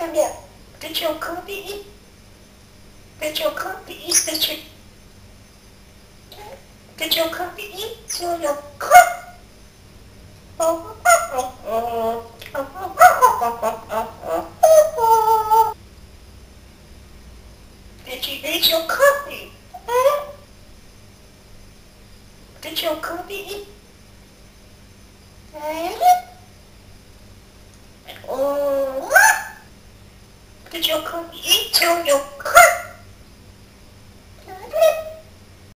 come here. Did your coffee eat? Did your coffee eat? Did your coffee eat? So your coffee. Did you eat your coffee? Did your coffee eat? Oh. Did your coffee eat? So your